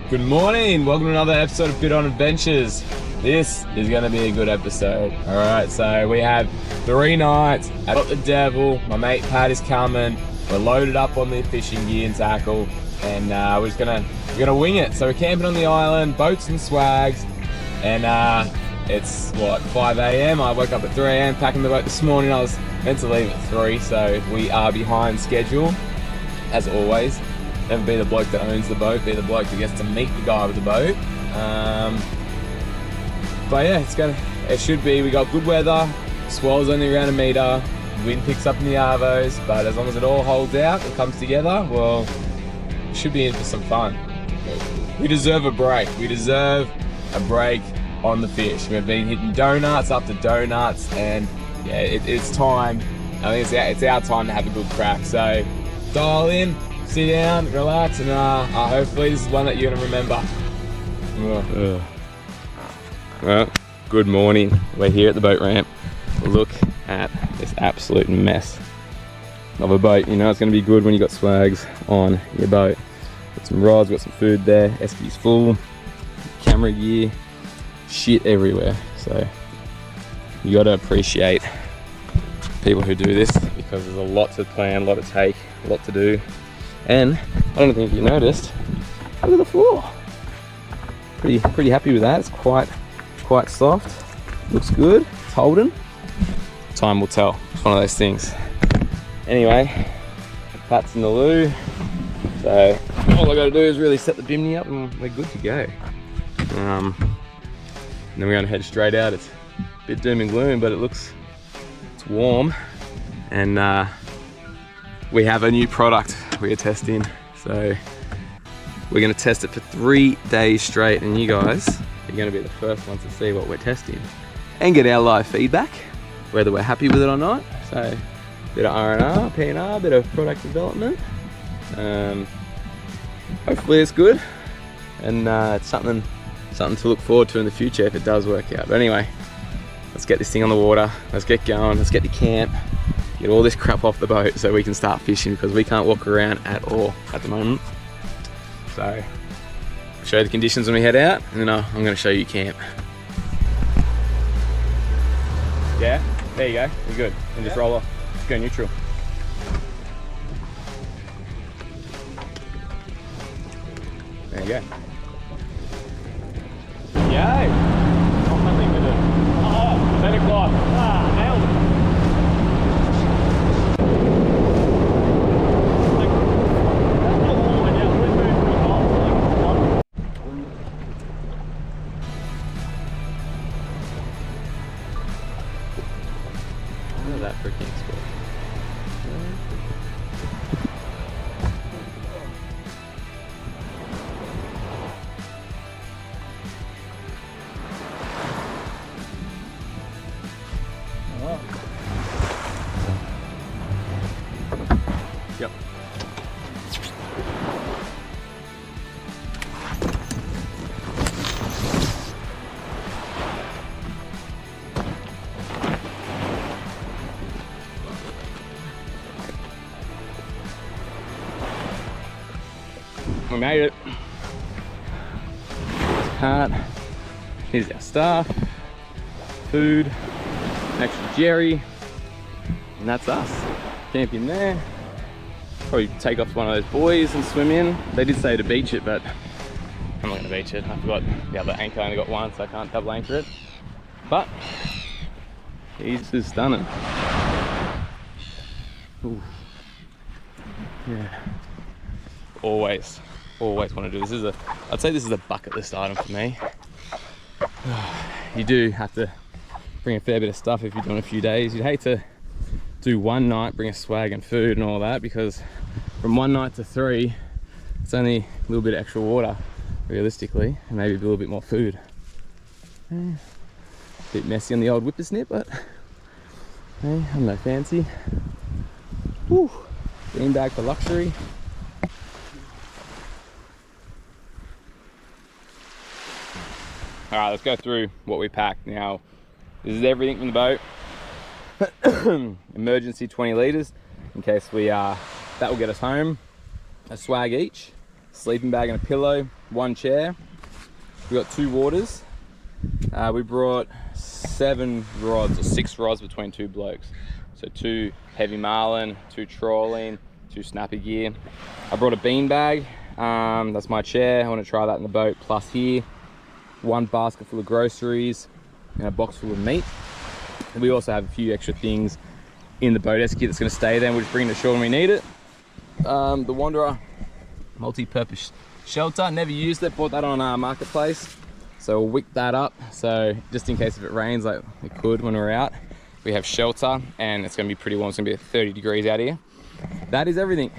Good morning, welcome to another episode of Fit On Adventures. This is going to be a good episode. Alright, so we have 3 nights at the Devil. My mate Pat is coming. We're loaded up on the fishing gear and tackle, and we're gonna wing it. So we're camping on the island, boats and swags, and it's what, 5 a.m. I woke up at 3 a.m. packing the boat this morning. I was meant to leave at 3, so we are behind schedule as always. Never be the bloke that owns the boat, be the bloke that gets to meet the guy with the boat. But yeah, it should be. We got good weather, swell's only around 1 metre, wind picks up in the arvos, but as long as it all holds out and comes together, well, should be in for some fun. We deserve a break. We deserve a break on the fish. We've been hitting donuts after donuts, and yeah, it's time. I think it's our time to have a good crack. So dial in, sit down, relax, and hopefully this is one that you're gonna remember. Well, good morning. We're here at the boat ramp. Look at this absolute mess of a boat. You know it's gonna be good when you got swags on your boat. Got some rods, got some food there, Esky's full, camera gear, shit everywhere. So you gotta appreciate people who do this, because there's a lot to plan, a lot to take, a lot to do. And I don't think you noticed, look at the floor. Pretty happy with that. It's quite soft. Looks good. It's holding. Time will tell. It's one of those things. Anyway, Pat's in the loo. So all I gotta do is really set the bimini up and we're good to go. And then we're gonna head straight out. It's a bit doom and gloom, but it's warm. And we have a new product we are testing. So we're gonna test it for 3 days straight, and you guys are gonna be the first ones to see what we're testing and get our live feedback, whether we're happy with it or not. So a bit of R&R, P&R, a bit of product development. Hopefully it's good, and it's something to look forward to in the future if it does work out. But anyway, let's get this thing on the water, let's get going, let's get to camp, get all this crap off the boat so we can start fishing, because we can't walk around at all at the moment. So I'll show you the conditions when we head out, and then I'm going to show you camp. Yeah, there you go, you're good. And just roll off, just go neutral. There you go. Yay! Got nothing with it. Oh, 10 o'clock. Nailed it. That freaking score. Yep. We made it. Part. Here's our stuff, food, an extra jerry, and that's us. Camp in there. Probably take off one of those buoys and swim in. They did say to beach it, but I'm not gonna beach it. I forgot the other anchor, I only got one, so I can't double anchor it. But he's just stunning. Ooh. Yeah. Always want to do this. I'd say this is a bucket list item for me. You do have to bring a fair bit of stuff if you're doing a few days. You'd hate to do one night, bring a swag and food and all that, because from 1 night to 3, it's only a little bit of extra water, realistically, and maybe a little bit more food. A bit messy on the old whippersnip, but hey, I'm no fancy. Woo! Beanbag for luxury. All right, let's go through what we packed. Now, this is everything from the boat. Emergency 20 litres in case that will get us home. A swag each, sleeping bag and a pillow, 1 chair. We got 2 waters. We brought 7 rods or 6 rods between 2 blokes. So 2 heavy marlin, 2 trawling, 2 snappy gear. I brought a bean bag. That's my chair. I want to try that in the boat. Plus here, 1 basket full of groceries and a box full of meat. And we also have a few extra things in the boat esky that's going to stay there. We'll just bring it ashore when we need it. The Wanderer multi-purpose shelter. Never used it. Bought that on our marketplace. So we'll wick that up. So just in case if it rains, like it could when we're out, we have shelter and it's going to be pretty warm. It's going to be 30 degrees out here. That is everything.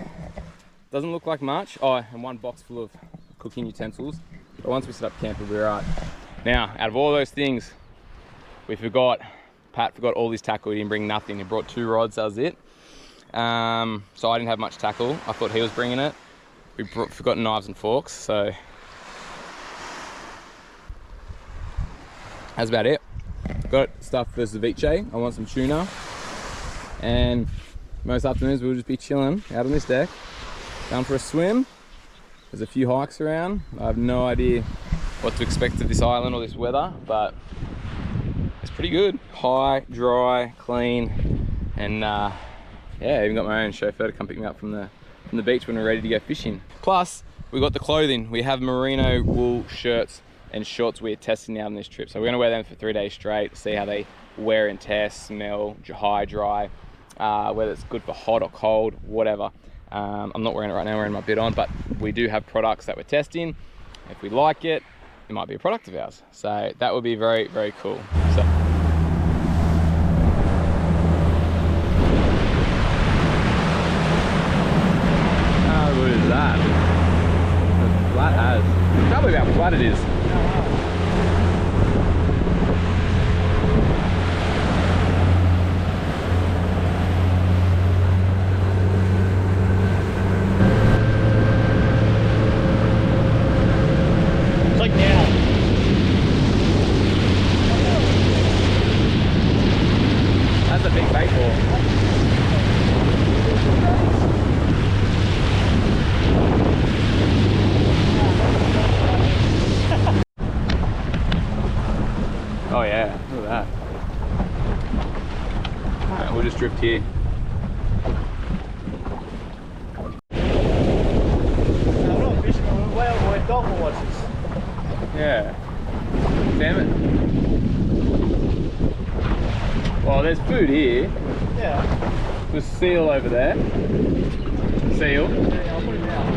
Doesn't look like much. Oh, and 1 box full of cooking utensils. But once we set up camp, we'll be right. Now, out of all those things, Pat forgot all his tackle. He didn't bring nothing. He brought 2 rods, that was it. So I didn't have much tackle. I thought he was bringing it. We forgot knives and forks, so that's about it. Got stuff for ceviche. I want some tuna. And most afternoons we'll just be chilling out on this deck, going for a swim. There's a few hikes around. I have no idea what to expect of this island or this weather, but it's pretty good. High, dry, clean, and yeah, I even got my own chauffeur to come pick me up from the beach when we're ready to go fishing. Plus, we got the clothing. We have merino wool shirts and shorts we're testing out on this trip. So we're gonna wear them for 3 days straight, see how they wear and tear, smell, high, dry, whether it's good for hot or cold, whatever. I'm not wearing it right now, I'm wearing my bit on, but we do have products that we're testing. If we like it, it might be a product of ours. So that would be very, very cool. So, how good is that? As flat as. Tell me how flat it is. Oh yeah, look at that. Alright, we'll just drift here. We're not fishing, we're dolphin watchers. Yeah. Damn it. Well, there's food here. Yeah. There's seal over there. Seal. Yeah, I'll put it down.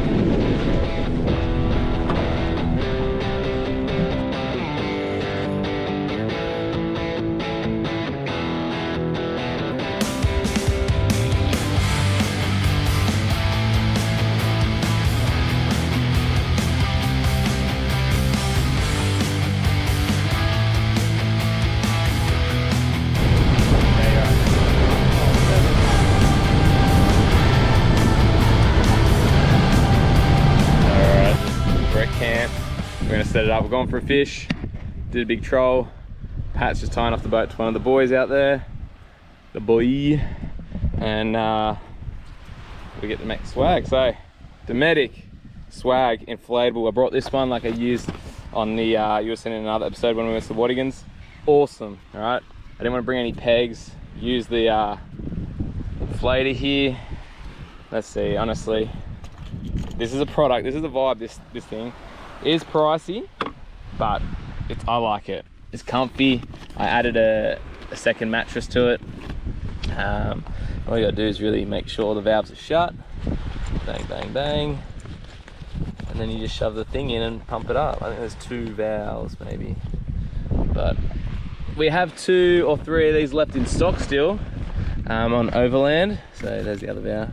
We're gonna set it up. We're going for a fish. Did a big troll. Pat's just tying off the boat to one of the boys out there. The boy. And we get to make swag. So, Dometic swag inflatable. I brought this one like I used on the, you were seen in another episode when we went to the Wadigans. Awesome, all right? I didn't want to bring any pegs. Use the inflator here. Let's see, honestly. This is a product, this is a vibe, this thing. It is pricey, but I like it. It's comfy. I added a second mattress to it. All you gotta do is really make sure the valves are shut. Bang, bang, bang. And then you just shove the thing in and pump it up. I think there's 2 valves maybe. But we have 2 or 3 of these left in stock still on Overland. So there's the other valve.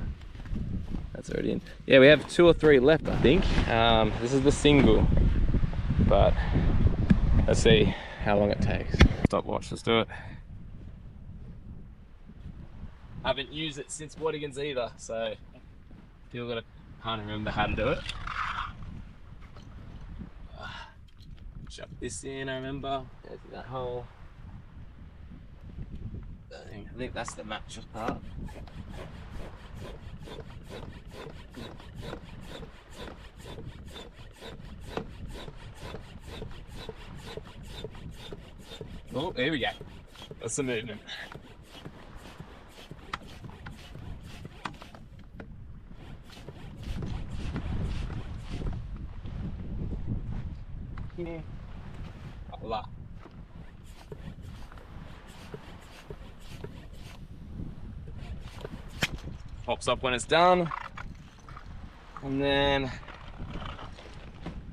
That's already in. Yeah, we have 2 or 3 left, I think. This is the single, but let's see how long it takes. Stopwatch, let's do it. Haven't used it since Wadigans either, so still can't remember how to do it. Shove this in, I remember. Go through that hole. I think that's the mattress part. Oh, here we go. That's the movement. Yeah. Allah. Pops up when it's done. And then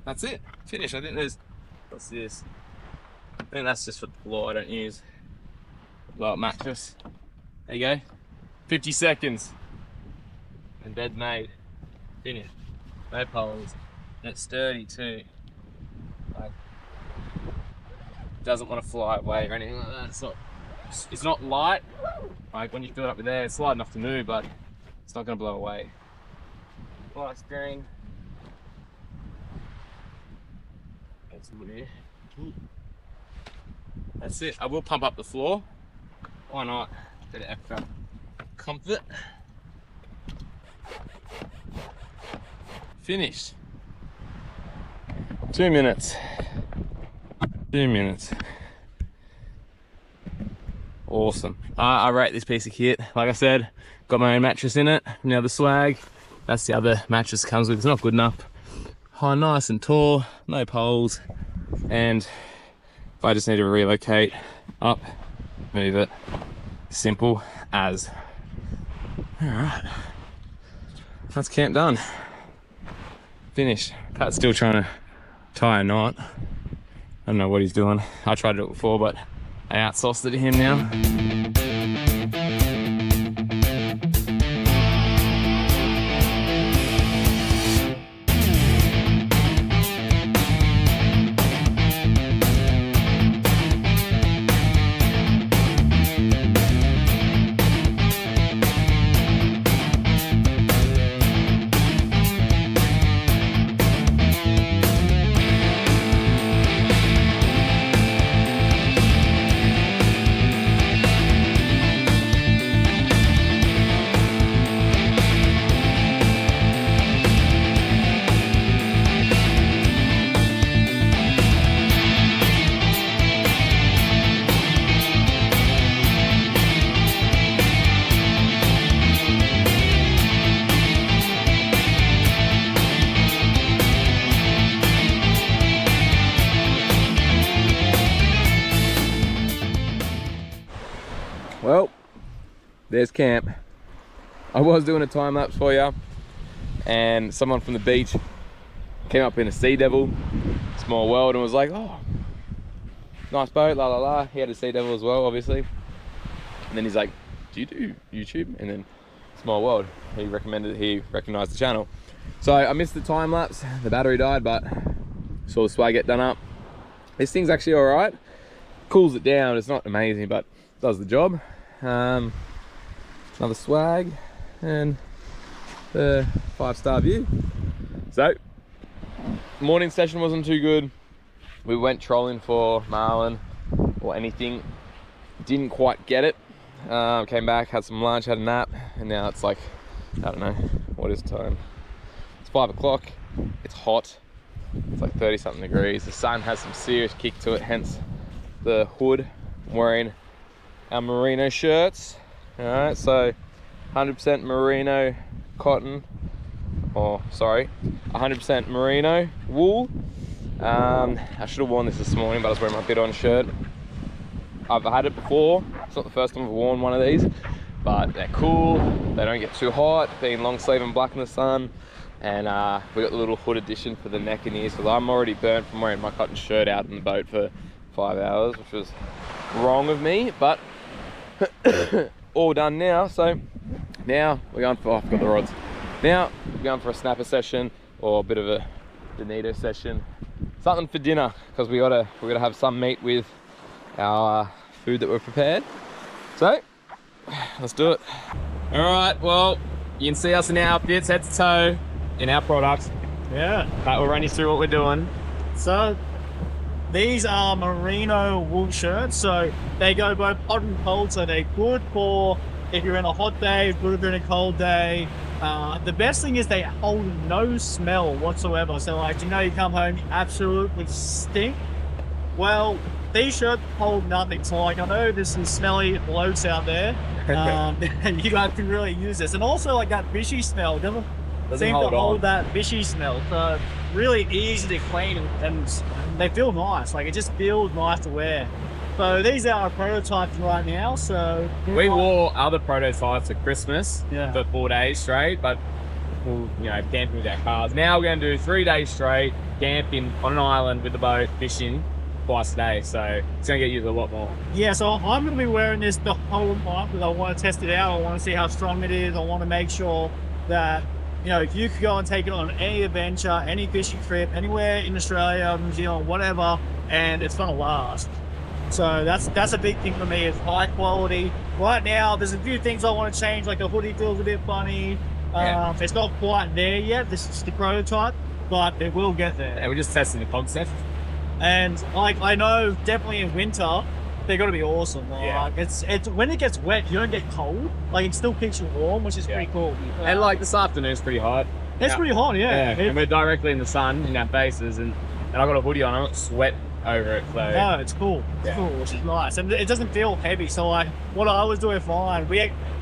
that's it. Finish. I think there's, what's this? I think that's just for the floor. I don't use blow up mattress. There you go. 50 seconds. And bed made. Finished. No poles. And it's sturdy too. Like, doesn't want to fly away or anything like that. It's not light. Like when you fill it up with air, it's light enough to move, but it's not going to blow away. Light screen. That's it. I will pump up the floor. Why not? Bit of extra comfort. Finished. 2 minutes. 2 minutes. Awesome. I rate this piece of kit. Like I said, got my own mattress in it. Now the swag, that's the other mattress it comes with. It's not good enough. High, nice and tall, no poles. And if I just need to relocate up, move it. Simple as. All right. That's camp done. Finished. Pat's still trying to tie a knot. I don't know what he's doing. I tried to do it before, but I outsourced it to him now. Well, there's camp. I was doing a time lapse for you, and someone from the beach came up in a Sea Devil, Small World, and was like, "Oh, nice boat, la la la." He had a Sea Devil as well, obviously. And then he's like, "Do you do YouTube?" And then Small World, he recognized the channel. So I missed the time lapse. The battery died, but saw the swag get done up. This thing's actually all right. Cools it down. It's not amazing, but does the job. Another swag and the 5-star view. So morning session wasn't too good. We went trolling for marlin or anything, didn't quite get it. Came back, had some lunch, had a nap, and now it's like, I don't know, what is time? It's 5 o'clock. It's hot. It's like 30 something degrees. The sun has some serious kick to it, hence the hood. I'm wearing our merino shirts. All right, so 100% merino cotton, or sorry, 100% merino wool. I should have worn this morning, but I was wearing my bid-on shirt. I've had it before. It's not the first time I've worn one of these, but they're cool. They don't get too hot, being long sleeve and black in the sun. And we got the little hood edition for the neck and ears, because I'm already burnt from wearing my cotton shirt out in the boat for 5 hours, which was wrong of me, but all done now. So now we're going for, I've got the rods. Now we're going for a snapper session or a bit of a bonito session. Something for dinner, because we gotta have some meat with our food that we're prepared. So let's do it. All right, well, you can see us in our outfits, head to toe, in our products. Yeah. Pat will run you through what we're doing. So these are merino wool shirts, so they go both hot and cold, so they're good for if you're in a hot day, good if you're in a cold day. The best thing is they hold no smell whatsoever. So like, you know, you come home, you absolutely stink. Well, these shirts hold nothing. So like, I know there's some smelly bloats out there. You guys can really use this. And also like that fishy smell doesn't seem to hold that fishy smell. So really easy to clean and they feel nice. Like it just feels nice to wear. So these are our prototypes right now. So we wore other prototypes at Christmas for 4 days straight, but we'll, you know, camping with our cars. Now we're going to do 3 days straight camping on an island with the boat, fishing twice a day. So it's going to get used a lot more. Yeah, so I'm going to be wearing this the whole time because I want to test it out. I want to see how strong it is. I want to make sure that, you know, if you could go and take it on any adventure, any fishing trip, anywhere in Australia, New Zealand, whatever, and it's going to last. So that's a big thing for me, is high quality. Right now, there's a few things I want to change, like the hoodie feels a bit funny. It's not quite there yet. This is the prototype, but it will get there. And we're just testing the concept. And like I know, definitely in winter, they're gonna be awesome. Like it's when it gets wet, you don't get cold. Like it still keeps you warm, which is pretty cool. And like this afternoon's pretty hot. It's pretty hot, and we're directly in the sun in our faces, and I got a hoodie on. I don't sweat over it. So no, it's cool. It's cool, which is nice, and it doesn't feel heavy. So like what I was doing fine.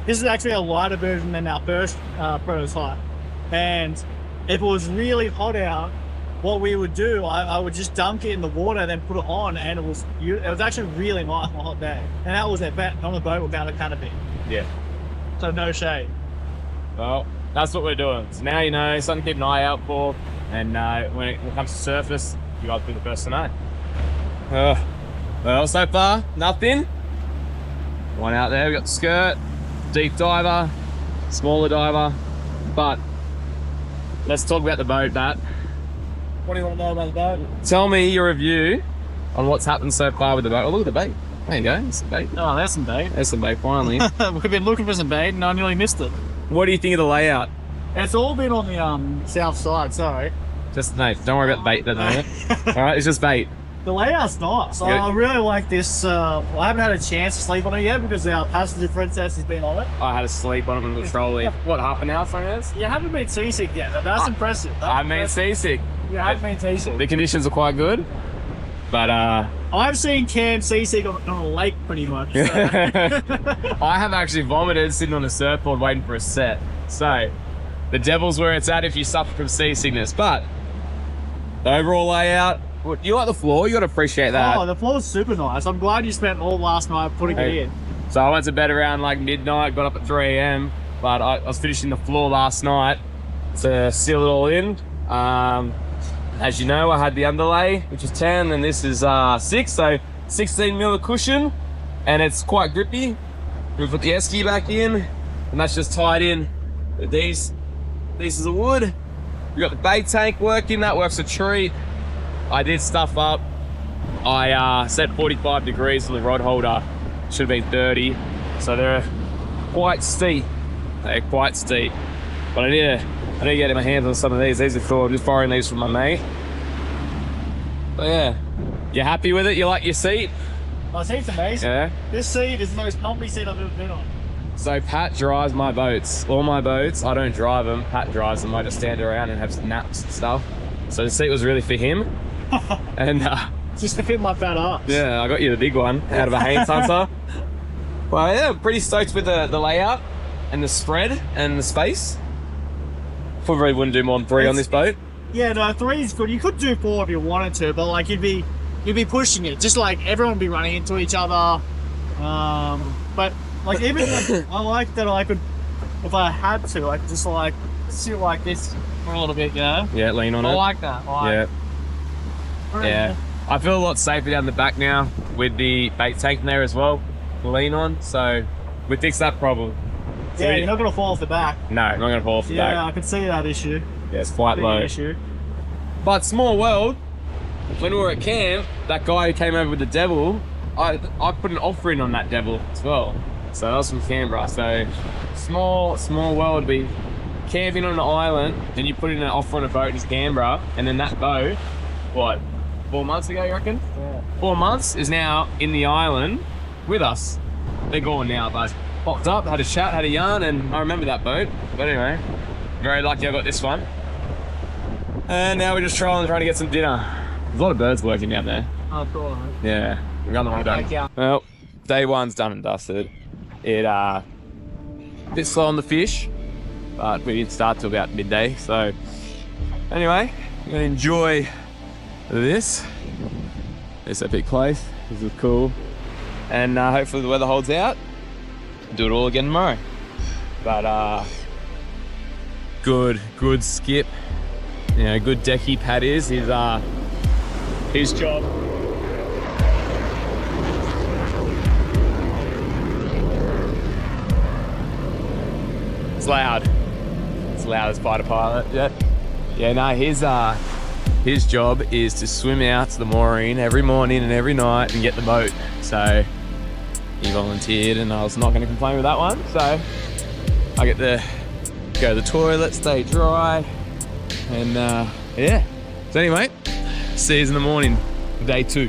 This is actually a lighter version than our first prototype, and if it was really hot out, what we would do, I would just dunk it in the water, then put it on, and it was actually really nice on a hot day. And that was on a boat without a canopy. Yeah. So no shade. Well, that's what we're doing. So now you know, something to keep an eye out for, and when it comes to surface, you guys will be the first to know. Well, so far, nothing. One out there, we got the skirt, deep diver, smaller diver, but let's talk about the boat, Matt. What do you want to know about the boat? Tell me your review on what's happened so far with the boat. Oh, look at the bait. There you go, there's some bait. Oh, there's some bait. There's some bait, finally. We've been looking for some bait and I nearly missed it. What do you think of the layout? It's all been on the south side, sorry. Just, no, don't worry about the bait, all right, it's just bait. The layout's nice. I really like this. I haven't had a chance to sleep on it yet because our passenger princess has been on it. I had to sleep on it on the trolley. What, half an hour, something else? You haven't been seasick yet. That's impressive. I've been seasick. You haven't been seasick. The conditions are quite good, but I've seen Cam seasick on a lake pretty much. So. I have actually vomited sitting on a surfboard waiting for a set. So the devil's where it's at if you suffer from seasickness. But the overall layout. You like the floor? You got to appreciate that. Oh, the floor's super nice. I'm glad you spent all last night putting it in. So I went to bed around like midnight, got up at 3 a.m. But I was finishing the floor last night to seal it all in. As you know, I had the underlay, which is 10, and this is 6, so 16 mil of cushion, and it's quite grippy. We put the esky back in, and that's just tied in. These pieces of wood. We got the bait tank working. That works a treat. I did stuff up. I set 45 degrees on the rod holder. Should have been 30. So they're quite steep. They're quite steep. But I need to get my hands on some of these. These are cool. I'm just borrowing these from my mate. But yeah. You happy with it? You like your seat? My seat's amazing. Yeah. This seat is the most comfy seat I've ever been on. So Pat drives my boats. All my boats, I don't drive them. Pat drives them. I just stand around and have some naps and stuff. So the seat was really for him. And just to fit my fat ass. Yeah, I got you the big one out of a Haynes Hunter. Well, yeah, pretty stoked with the layout and the spread and the space. Probably wouldn't do more than 3 on this boat. Yeah, no, 3 is good. You could do 4 if you wanted to, but like you'd be pushing it. Just like everyone would be running into each other. But like even I like that I could, if I had to, I could just like sit like this for a little bit, you know? Yeah, lean on it. I like that. Yeah. I feel a lot safer down the back now with the bait tank in there as well to lean on, so we fixed that problem. So you're not going to fall off the back. No, I'm not going to fall off the back. Yeah, I can see that issue. Yeah, it's quite low. Issue. But small world, when we were at camp, that guy who came over with the devil, I put an offer in on that devil as well. So that was from Canberra. So small world, be camping on an island, and you put in an offer on a boat in Canberra, and then that boat, what, 4 months ago, you reckon? Yeah. 4 months is now in the island with us. They're gone now, but popped up, had a chat, had a yarn, and I remember that boat. But anyway, very lucky I got this one. And now we're just trying to get some dinner. There's a lot of birds working down there. Oh, cool. Yeah. We're on the wrong day. Well, day one's done and dusted. It a bit slow on the fish, but we didn't start till about midday. So anyway, I'm gonna enjoy this epic place. This is cool, and hopefully the weather holds out. Do it all again tomorrow. But good skip. You know, good decky Pat is his job. It's loud. It's loud as fighter pilot. Yeah. No, his job is to swim out to the mooring every morning and every night and get the boat. So he volunteered, and I was not going to complain with that one. So I get to go to the toilet, stay dry, and yeah. So anyway, see you in the morning, day 2.